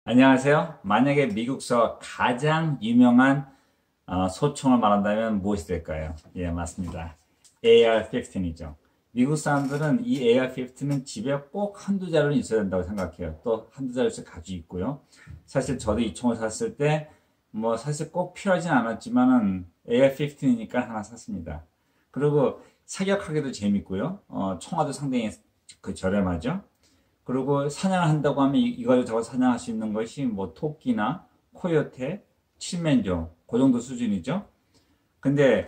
안녕하세요. 만약에 미국서 가장 유명한 소총을 말한다면 무엇이 될까요? 예, 맞습니다. AR-15이죠. 미국 사람들은 이 AR-15는 집에 꼭 한두 자루는 있어야 된다고 생각해요. 또 한두 자루씩 가지고 있고요. 사실 저도 이 총을 샀을 때 사실 꼭 필요하진 않았지만은 AR-15이니까 하나 샀습니다. 그리고 사격하기도 재밌고요. 총알도 상당히 저렴하죠. 그리고 사냥을 한다고 하면 이걸 저걸 사냥할 수 있는 것이 토끼나 코요테, 칠면조 그 정도 수준이죠. 근데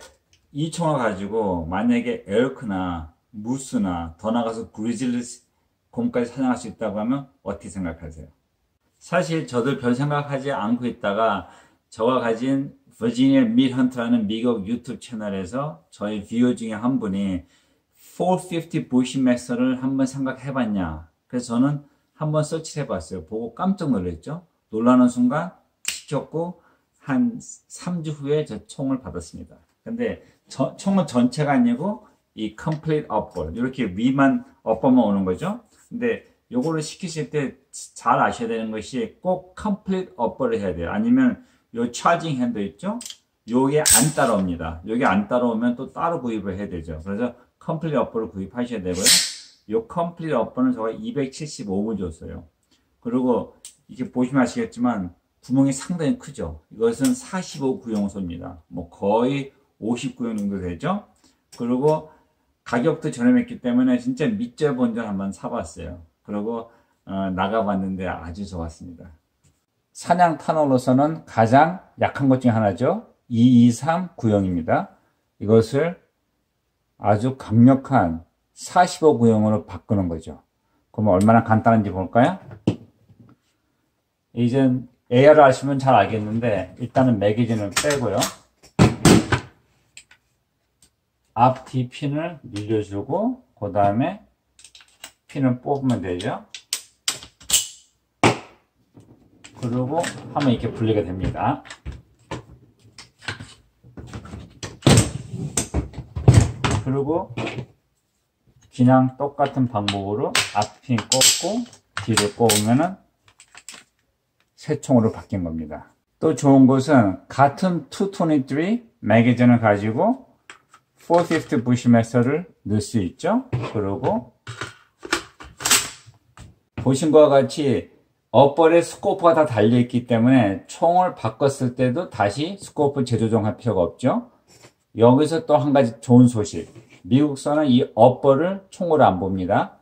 이 총을 가지고 만약에 엘크나 무스나 더 나가서 그리즐리 곰까지 사냥할 수 있다고 하면 어떻게 생각하세요? 사실 저도 별 생각하지 않고 있다가 저가 가진 버지니아 밀헌트라는 미국 유튜브 채널에서 저희 뷰어 중에 한 분이 450 부시맥스를 한번 생각해봤냐. 그래서 저는 한번 서치를 해봤어요. 보고 깜짝 놀랐죠. 놀라는 순간 시켰고 한 3주 후에 저 총을 받았습니다. 근데 총은 전체가 아니고 이 complete upper 이렇게 위만 upper만 오는 거죠. 근데 요거를 시키실 때 잘 아셔야 되는 것이 꼭 complete upper를 해야 돼요. 아니면 요 charging 핸드 있죠. 요게 안 따라옵니다. 요게 안 따라오면 또 따로 구입을 해야 되죠. 그래서 complete upper를 구입하셔야 되고요. 요 컴플릿 업버는 제가 275분 줬어요. 그리고 이렇게 보시면 아시겠지만 구멍이 상당히 크죠. 이것은 45 구용소입니다. 거의 50 구용 정도 되죠. 그리고 가격도 저렴했기 때문에 진짜 밑절 본전 한번 사봤어요. 그리고 나가봤는데 아주 좋았습니다. 사냥 탄호로서는 가장 약한 것 중에 하나죠. 223 구형입니다. 이것을 아주 강력한 45 구형으로 바꾸는 거죠. 그러면 얼마나 간단한지 볼까요? 이제 AR을 아시면 잘 알겠는데 일단은 매거진을 빼고요. 앞뒤 핀을 늘려주고 그 다음에 핀을 뽑으면 되죠. 그리고 하면 이렇게 분리가 됩니다. 그리고 그냥 똑같은 방법으로 앞핀 꽂고 뒤를 꼽으면은 새 총으로 바뀐 겁니다. 또 좋은 것은 같은 223 매거진을 가지고 450 부시맥스를 넣을 수 있죠. 그리고 보신 것과 같이 업벌에 스코프가 다 달려있기 때문에 총을 바꿨을 때도 다시 스코프 재조정할 필요가 없죠. 여기서 또 한 가지 좋은 소식. 미국서는 이 업버를 총으로 안 봅니다.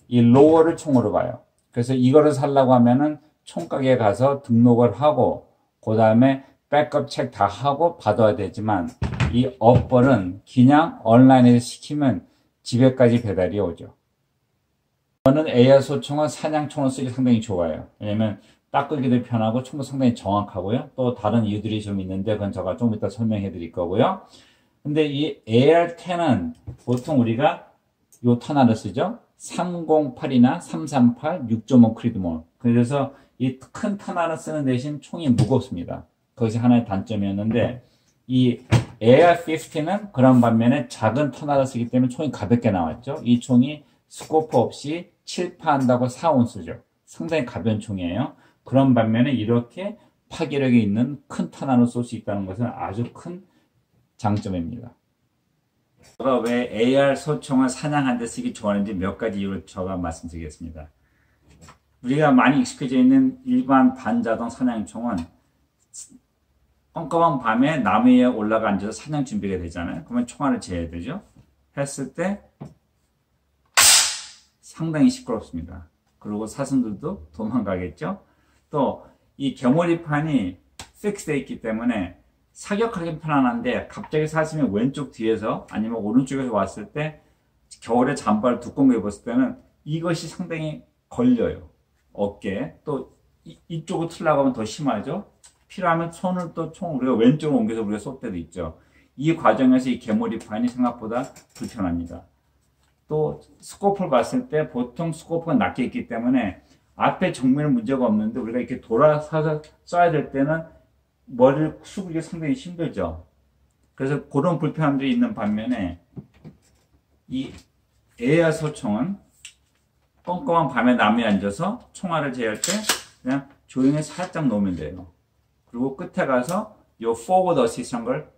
이 로어를 총으로 봐요. 그래서 이거를 살려고 하면은 총가게에 가서 등록을 하고 그 다음에 백업 책 다 하고 받아야 되지만 이 업버는 그냥 온라인에서 시키면 집에까지 배달이 오죠. 저는 AR 소총은 사냥총을 쓰기 상당히 좋아요. 왜냐면 닦기도 편하고 총도 상당히 정확하고요. 또 다른 이유들이 좀 있는데 그건 제가 좀 이따 설명해 드릴 거고요. 근데 이 AR-10은 보통 우리가 요 터널을 쓰죠. 308이나 338, 6.5 크리드몰. 그래서 이 큰 터널을 쓰는 대신 총이 무겁습니다. 그것이 하나의 단점이었는데 이 AR-15는 그런 반면에 작은 터널을 쓰기 때문에 총이 가볍게 나왔죠. 이 총이 스코프 없이 7파한다고 4온스죠. 상당히 가벼운 총이에요. 그런 반면에 이렇게 파괴력이 있는 큰 터널을 쏠 수 있다는 것은 아주 큰 장점입니다. 제가 왜 AR 소총을 사냥하는 데 쓰기 좋아하는지 몇 가지 이유를 제가 말씀드리겠습니다. 우리가 많이 익숙해져 있는 일반 반자동 사냥총은 껌껌한 밤에 나무 위에 올라가 앉아서 사냥 준비가 되잖아요. 그러면 총알을 재야 되죠. 했을 때 상당히 시끄럽습니다. 그리고 사슴들도 도망가겠죠. 또 이 개머리판이 픽스되어 있기 때문에 사격하기 편안한데 갑자기 사슴이 왼쪽 뒤에서 아니면 오른쪽에서 왔을 때 겨울에 잠바를 두꺼운 거 입었을 때는 이것이 상당히 걸려요. 어깨에. 또 이쪽으로 틀려고 하면 더 심하죠. 필요하면 손을 또 우리가 왼쪽으로 옮겨서 우리가 쏠 때도 있죠. 이 과정에서 이 개머리판이 생각보다 불편합니다. 또 스코프를 봤을 때 보통 스코프가 낮게 있기 때문에 앞에 정면은 문제가 없는데 우리가 이렇게 돌아서서 쏴야 될 때는 머리를 숙이기 상당히 힘들죠. 그래서 그런 불편함들이 있는 반면에 이 AR 소총은 껌껌한 밤에 나무에 앉아서 총알을 제할 때 그냥 조용히 살짝 놓으면 돼요. 그리고 끝에 가서 요 forward assist한 걸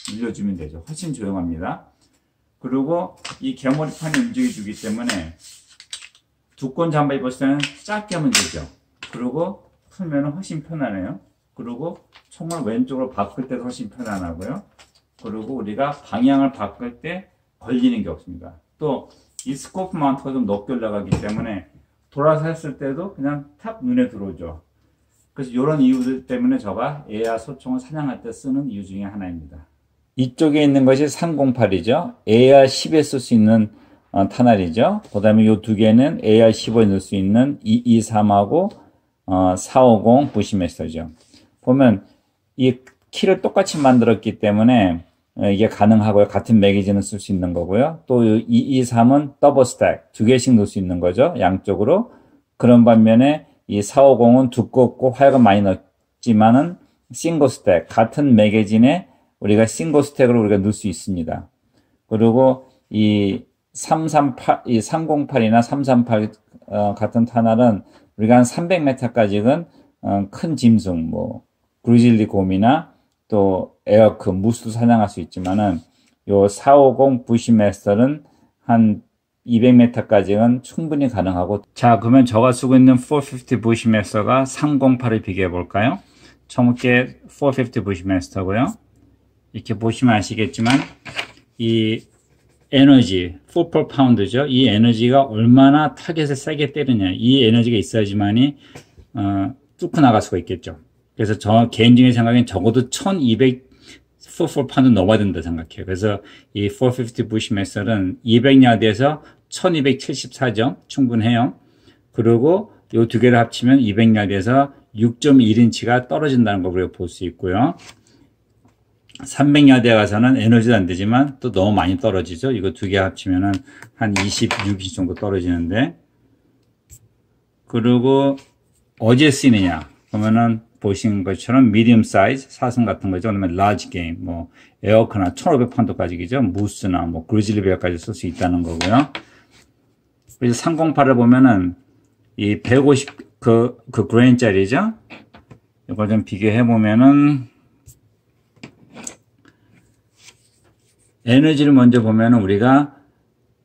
늘려주면 되죠. 훨씬 조용합니다. 그리고 이 개머리판이 움직여주기 때문에 두꺼운 잠바 입었을 때는 짧게 하면 되죠. 그리고 풀면 훨씬 편하네요. 그리고 총을 왼쪽으로 바꿀 때도 훨씬 편안하고요. 그리고 우리가 방향을 바꿀 때 걸리는 게 없습니다. 또 이 스코프 마운트가 좀 높게 올라가기 때문에 돌아서 했을 때도 그냥 탁 눈에 들어오죠. 그래서 이런 이유들 때문에 제가 AR 소총을 사냥할 때 쓰는 이유 중에 하나입니다. 이쪽에 있는 것이 308이죠. AR-10에 쓸 수 있는 탄알이죠. 그 다음에 이 두 개는 AR-15에 넣을 수 있는 223하고 450 부시메스터죠. 보면 이 키를 똑같이 만들었기 때문에 이게 가능하고요. 같은 매거진을 쓸 수 있는 거고요. 또 223은 더블 스택, 두 개씩 넣을 수 있는 거죠. 양쪽으로. 그런 반면에 이 450은 두껍고 화약은 많이 넣지만은 싱글 스택, 같은 매거진에 우리가 싱글 스택으로 우리가 넣을 수 있습니다. 그리고 이 308이나 338 같은 탄알은 우리가 한 300m까지는 큰 짐승, 뭐 그리즐리 곰이나 또 에어크, 무스도 사냥할 수 있지만은 요 450 부시메스터는 한 200m까지는 충분히 가능하고. 자, 그러면 제가 쓰고 있는 450 부시메스터가 308을 비교해 볼까요? 처음에 450 부시메스터고요. 이렇게 보시면 아시겠지만 이 에너지, 4%죠. 이 에너지가 얼마나 타겟을 세게 때리냐. 이 에너지가 있어야지만이 뚫고 나갈 수가 있겠죠. 그래서 저 개인적인 생각엔 적어도 1200 4% 넘어야 된다 생각해요. 그래서 이 450 부시메스터는 200야드에서 1274점 충분해요. 그리고 이 두 개를 합치면 200야드에서 6.1인치가 떨어진다는 걸 우리가 볼 수 있고요. 300야드에 가서는 에너지도 안 되지만 또 너무 많이 떨어지죠. 이거 두 개 합치면은 한 26인치 정도 떨어지는데. 그리고 어디에 쓰이느냐 그러면은 보신 것처럼 미디엄 사이즈 사슴 같은 거죠. 그다음에 라지 게임, 뭐 에어크나 1500파운드까지죠. 무스나 뭐 그리즐리 베어까지 쓸 수 있다는 거고요. 그래서 308을 보면은 이 150 그 그레인짜리죠. 이걸 좀 비교해 보면은 에너지를 먼저 보면은 우리가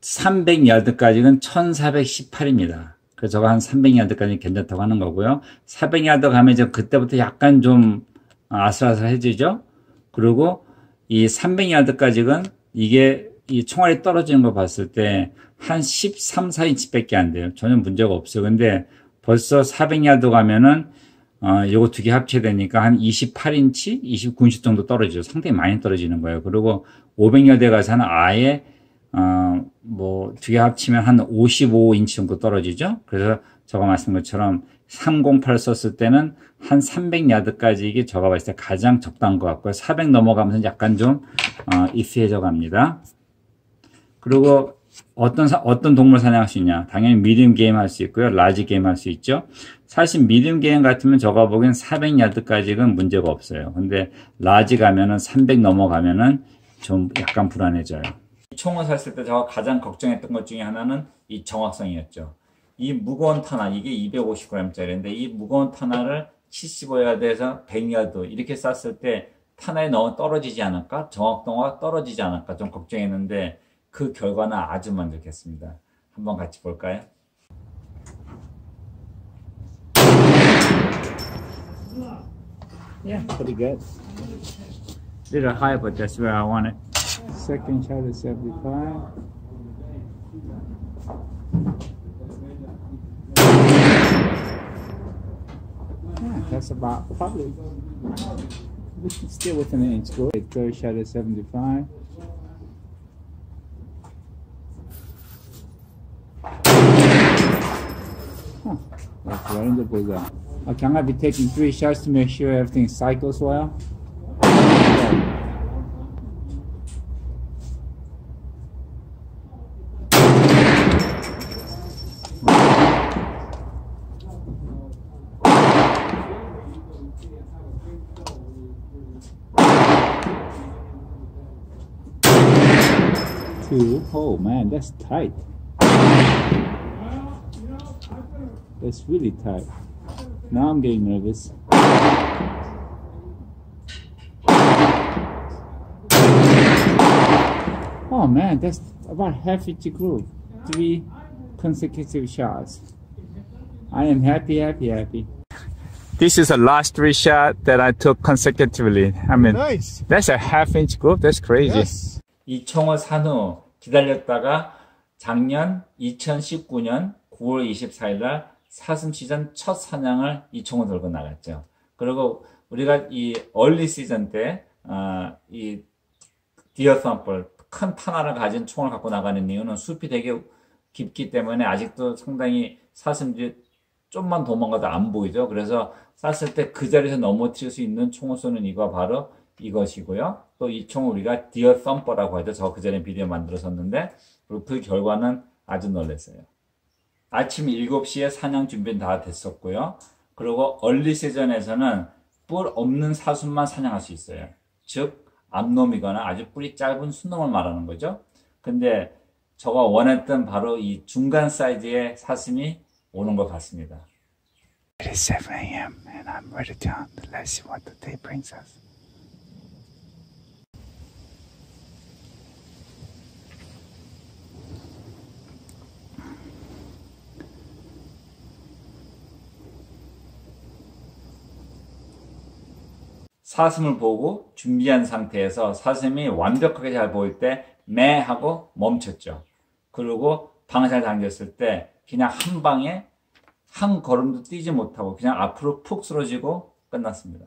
300야드까지는 1418입니다. 그래서 저가 한 300야드까지 괜찮다고 하는 거고요. 400야드 가면 이제 그때부터 약간 좀 아슬아슬해지죠. 그리고 이 300야드까지는 이게 이 총알이 떨어지는 거 봤을 때 한 13, 4인치 밖에 안 돼요. 전혀 문제가 없어요. 근데 벌써 400야드 가면은 요거 두 개 합쳐되니까 한 28인치, 29인치 정도 떨어지죠. 상당히 많이 떨어지는 거예요. 그리고 500야드에 가서는 아예 뭐 두 개 합치면 한 55인치 정도 떨어지죠. 그래서 제가 말씀한 것처럼 308 썼을 때는 한 300야드까지 이게 제가 봤을 때 가장 적당한 것 같고요. 400 넘어가면서 약간 좀 이피해져 갑니다. 그리고 어떤 동물 사냥할 수 있냐? 당연히 미디엄 게임 할 수 있고요. 라지 게임 할 수 있죠. 사실 미디엄 게임 같으면 제가 보기엔 400야드까지는 문제가 없어요. 근데 라지 가면은 300 넘어가면은 좀 약간 불안해져요. 총을 샀을 때 제가 가장 걱정했던 것 중에 하나는 이 정확성이었죠. 이 무거운 탄알, 이게 250g짜리인데 이 무거운 탄알을 75야드에서 100야드 이렇게 쐈을 때 탄알이 너무 떨어지지 않을까? 정확도가 떨어지지 않을까? 좀 걱정했는데 그 결과는 아주 만족했습니다. 한번 같이 볼까요? Yeah, pretty good. Little high, but that's where I want it. Second shot is 75. Yeah, that's about probably still within an inch. Good. Third shot is 75. Huh, that's right in the bullseye. Can I be taking 3 shots to make sure everything cycles well? Oh man, that's tight. That's really tight. Now I'm getting nervous. Oh man, that's about half-inch groove. 3 consecutive shots. I am happy. This is the last 3 shots that I took consecutively. I mean, Nice. that's a half-inch groove. That's crazy. Yes. 이 총을 산 후 기다렸다가 작년 2019년 9월 24일 날 사슴 시즌 첫 사냥을 이 총을 들고 나갔죠. 그리고 우리가 이 얼리 시즌 때 이 디어 썸플 큰 탄화를 가진 총을 갖고 나가는 이유는 숲이 되게 깊기 때문에 아직도 상당히 사슴들이 좀만 도망가도 안 보이죠. 그래서 쐈을 때 그 자리에서 넘어뜨릴 수 있는 총을 쏘는 이유가 바로 이것이고요. 또 이 총을 우리가 디어 썸퍼라고 하죠. 저 그 전에 비디오 만들었었는데 그리고 그 결과는 아주 놀랐어요. 아침 7시에 사냥 준비는 다 됐었고요. 그리고 얼리 시즌에서는 뿔 없는 사슴만 사냥할 수 있어요. 즉 암놈이거나 아주 뿔이 짧은 순놈을 말하는 거죠. 근데 저가 원했던 바로 이 중간 사이즈의 사슴이 오는 것 같습니다. It is 7 a.m. and I'm ready to hunt. Let's see what the day brings us. 사슴을 보고 준비한 상태에서 사슴이 완벽하게 잘 보일 때 매 하고 멈췄죠. 그리고 방아쇠를 당겼을 때 그냥 한 방에 한 걸음도 뛰지 못하고 그냥 앞으로 푹 쓰러지고 끝났습니다.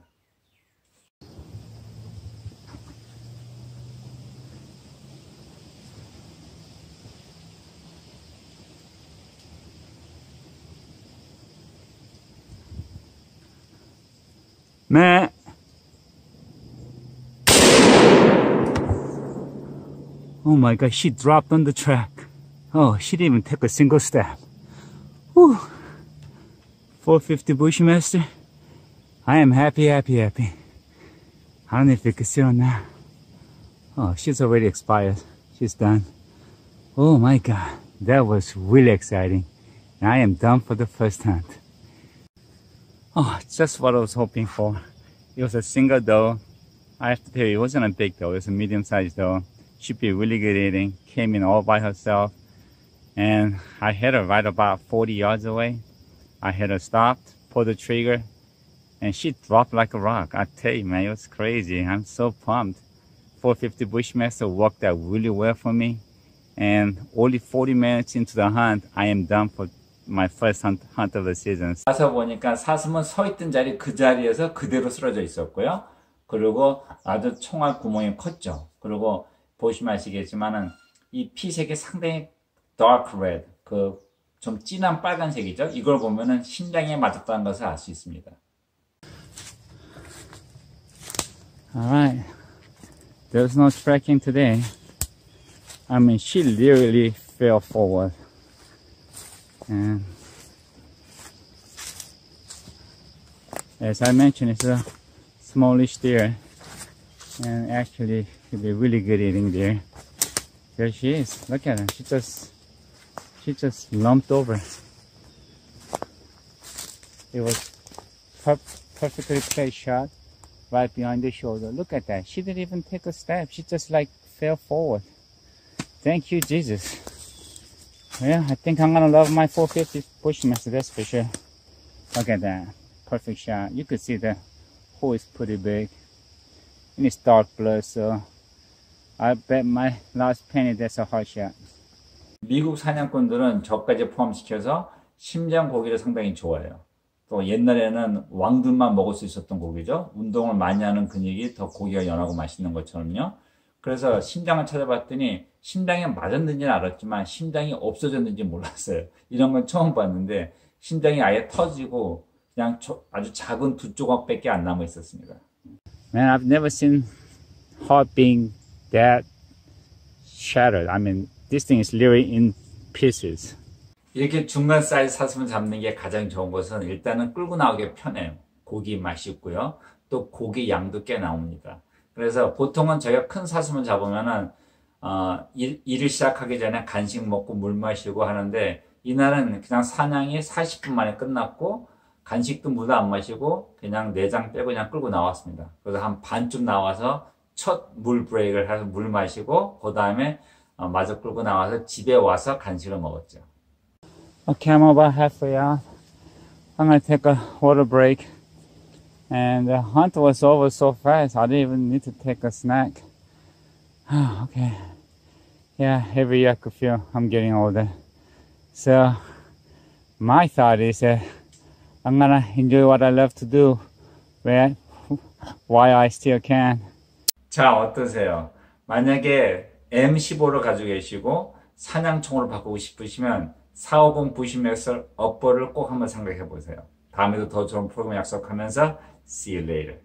매 Oh my god, she dropped on the track. Oh, she didn't even take a single step. Whew. 450 Bushmaster. I am happy. I don't know if you can see her now. Oh, she's already expired. She's done. Oh my god, that was really exciting. I am done for the first hunt. Oh, just what I was hoping for. It was a single doe. I have to tell you, it wasn't a big doe. It was a medium-sized doe. She'd be really good eating. Came in all by herself. And I hit her right about 40 yards away. I hit her, stopped, pulled the trigger, and she dropped like a rock. I tell you, man, it was crazy. I'm so pumped. 450 Bushmaster worked out really well for me. And only 40 minutes into the hunt, I am done for my first hunt of the season. 가서 보니까 사슴은 서 있던 자리 그 자리에서 그대로 쓰러져 있었고요. 그리고 아주 총알 구멍이 컸죠. 그리고 보시면 아시겠지만은 이 피색이 상당히 dark red, 그 좀 진한 빨간색이죠. 이걸 보면은 심장에 맞았다는 것을 알 수 있습니다. Alright, there's no tracking today. I mean, she literally fell forward. And as I mentioned, it's a smallish deer, and actually she'll be really good eating deer. There she is. Look at her. She just lumped over. It was perfectly placed shot right behind the shoulder. Look at that. She didn't even take a step. She just like fell forward. Thank you, Jesus. Yeah, I think I'm gonna love my 450 Bushmaster, that's for sure. Look at that. Perfect shot. You could see the hole is pretty big. And it's dark blue, so I bet my last penny that's a hard shot. 미국 사냥꾼들은 저까지 포함시켜서 심장 고기를 상당히 좋아해요. 또 옛날에는 왕들만 먹을 수 있었던 고기죠. 운동을 많이 하는 근육이 더 고기가 연하고 맛있는 것처럼요. 그래서 심장을 찾아봤더니 심장에 맞았는지는 알았지만 심장이 없어졌는지 몰랐어요. 이런 건 처음 봤는데 심장이 아예 터지고 그냥 아주 작은 2조각밖에 안 남아 있었습니다. Man, I've never seen heart being that shattered. I mean, this thing is literally in pieces. 이렇게 중간 사이즈 사슴을 잡는 게 가장 좋은 것은 일단은 끌고 나오기 편해요. 고기 맛있고요. 또 고기 양도 꽤 나옵니다. 그래서 보통은 저희가 큰 사슴을 잡으면은 일을 시작하기 전에 간식 먹고 물 마시고 하는데 이날은 그냥 사냥이 40분 만에 끝났고 간식도 물도 안 마시고 그냥 내장 빼고 그냥 끌고 나왔습니다. 그래서 한 반쯤 나와서 첫 물 브레이크를 해서 물 마시고 그 다음에 마저 끌고 나와서 집에 와서 간식을 먹었죠. Okay, I'm about halfway out. I'm gonna take a water break. And the hunt was over so fast, I didn't even need to take a snack. Okay. Yeah, every year I could feel I'm getting older. So, my thought is that I'm gonna enjoy what I love to do, while I still can. 자, 어떠세요? 만약에 M15를 가지고 계시고 사냥총으로 바꾸고 싶으시면 450 부시맥설 업버를 꼭 한번 생각해 보세요. 다음에도 더 좋은 프로그램 약속하면서 See you later.